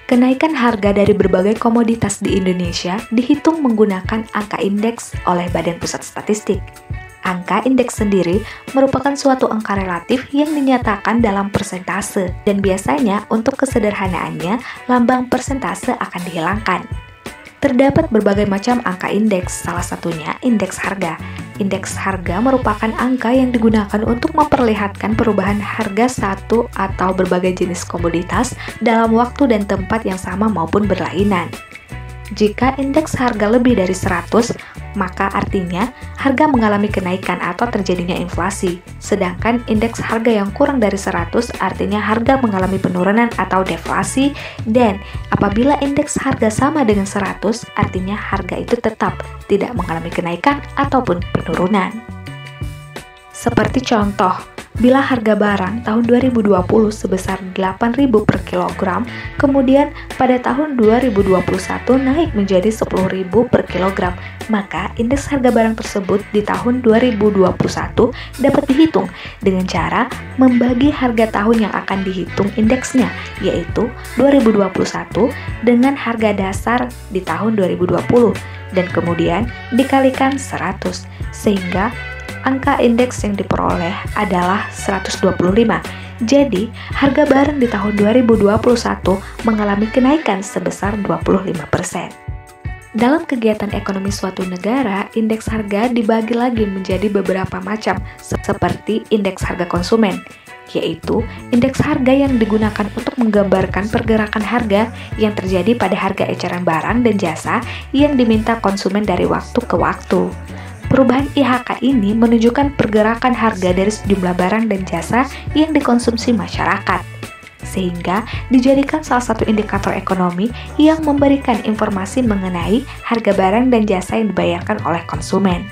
Kenaikan harga dari berbagai komoditas di Indonesia dihitung menggunakan angka indeks oleh Badan Pusat Statistik. Angka indeks sendiri merupakan suatu angka relatif yang dinyatakan dalam persentase, dan biasanya untuk kesederhanaannya, lambang persentase akan dihilangkan. Terdapat berbagai macam angka indeks, salah satunya indeks harga. Indeks harga merupakan angka yang digunakan untuk memperlihatkan perubahan harga satu atau berbagai jenis komoditas dalam waktu dan tempat yang sama maupun berlainan. Jika indeks harga lebih dari 100, maka artinya harga mengalami kenaikan atau terjadinya inflasi. Sedangkan indeks harga yang kurang dari 100 artinya harga mengalami penurunan atau deflasi, dan apabila indeks harga sama dengan 100 artinya harga itu tetap tidak mengalami kenaikan ataupun penurunan. Seperti contoh, bila harga barang tahun 2020 sebesar 8.000 per kilogram, kemudian pada tahun 2021 naik menjadi 10.000 per kilogram, maka indeks harga barang tersebut di tahun 2021 dapat dihitung dengan cara membagi harga tahun yang akan dihitung indeksnya, yaitu 2021 dengan harga dasar di tahun 2020, dan kemudian dikalikan 100, sehingga angka indeks yang diperoleh adalah 125. Jadi, harga barang di tahun 2021 mengalami kenaikan sebesar 25%. Dalam kegiatan ekonomi suatu negara, indeks harga dibagi lagi menjadi beberapa macam, seperti indeks harga konsumen, yaitu indeks harga yang digunakan untuk menggambarkan pergerakan harga yang terjadi pada harga eceran barang dan jasa yang diminta konsumen dari waktu ke waktu. Perubahan IHK ini menunjukkan pergerakan harga dari sejumlah barang dan jasa yang dikonsumsi masyarakat, sehingga dijadikan salah satu indikator ekonomi yang memberikan informasi mengenai harga barang dan jasa yang dibayarkan oleh konsumen.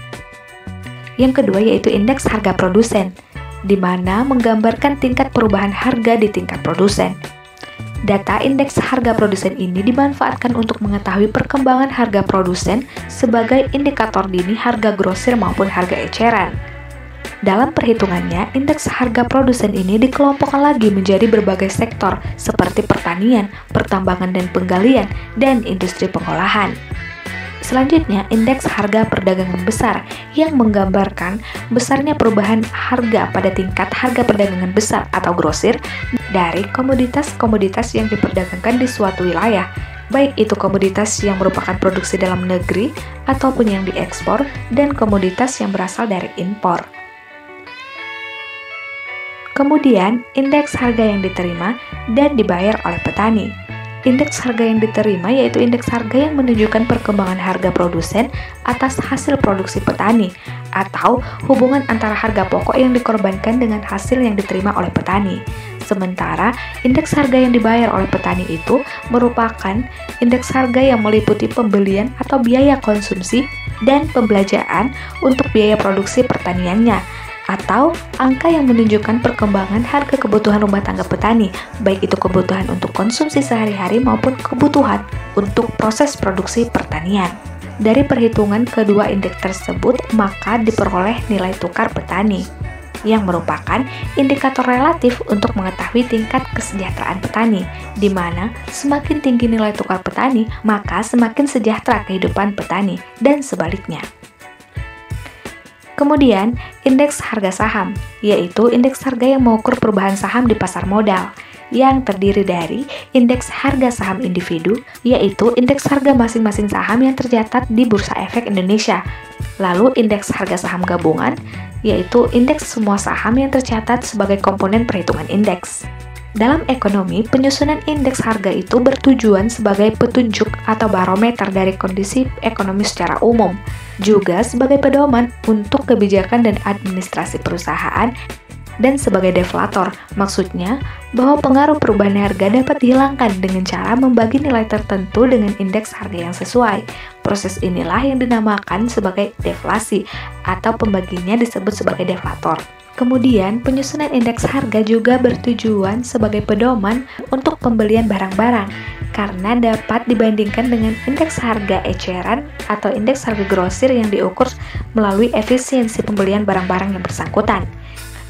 Yang kedua yaitu indeks harga produsen, di mana menggambarkan tingkat perubahan harga di tingkat produsen. Data indeks harga produsen ini dimanfaatkan untuk mengetahui perkembangan harga produsen sebagai indikator dini harga grosir maupun harga eceran. Dalam perhitungannya, indeks harga produsen ini dikelompokkan lagi menjadi berbagai sektor seperti pertanian, pertambangan dan penggalian, dan industri pengolahan. Selanjutnya, indeks harga perdagangan besar yang menggambarkan besarnya perubahan harga pada tingkat harga perdagangan besar atau grosir dari komoditas-komoditas yang diperdagangkan di suatu wilayah, baik itu komoditas yang merupakan produksi dalam negeri ataupun yang diekspor, dan komoditas yang berasal dari impor. Kemudian, indeks harga yang diterima dan dibayar oleh petani. Indeks harga yang diterima yaitu indeks harga yang menunjukkan perkembangan harga produsen atas hasil produksi petani, atau hubungan antara harga pokok yang dikorbankan dengan hasil yang diterima oleh petani. Sementara, indeks harga yang dibayar oleh petani itu merupakan indeks harga yang meliputi pembelian atau biaya konsumsi dan pembelanjaan untuk biaya produksi pertaniannya, atau angka yang menunjukkan perkembangan harga kebutuhan rumah tangga petani, baik itu kebutuhan untuk konsumsi sehari-hari maupun kebutuhan untuk proses produksi pertanian. Dari perhitungan kedua indeks tersebut, maka diperoleh nilai tukar petani, yang merupakan indikator relatif untuk mengetahui tingkat kesejahteraan petani, di mana semakin tinggi nilai tukar petani, maka semakin sejahtera kehidupan petani, dan sebaliknya. Kemudian, indeks harga saham, yaitu indeks harga yang mengukur perubahan saham di pasar modal, yang terdiri dari indeks harga saham individu, yaitu indeks harga masing-masing saham yang tercatat di Bursa Efek Indonesia. Lalu indeks harga saham gabungan, yaitu indeks semua saham yang tercatat sebagai komponen perhitungan indeks. Dalam ekonomi, penyusunan indeks harga itu bertujuan sebagai petunjuk atau barometer dari kondisi ekonomi secara umum, juga sebagai pedoman untuk kebijakan dan administrasi perusahaan, dan sebagai deflator, maksudnya bahwa pengaruh perubahan harga dapat dihilangkan dengan cara membagi nilai tertentu dengan indeks harga yang sesuai. Proses inilah yang dinamakan sebagai deflasi, atau pembagiannya disebut sebagai deflator. Kemudian, penyusunan indeks harga juga bertujuan sebagai pedoman untuk pembelian barang-barang, karena dapat dibandingkan dengan indeks harga eceran atau indeks harga grosir yang diukur melalui efisiensi pembelian barang-barang yang bersangkutan.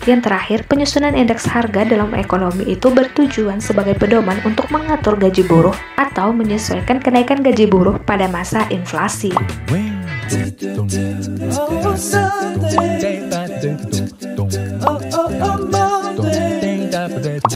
Yang terakhir, penyusunan indeks harga dalam ekonomi itu bertujuan sebagai pedoman untuk mengatur gaji buruh atau menyesuaikan kenaikan gaji buruh pada masa inflasi. Oh,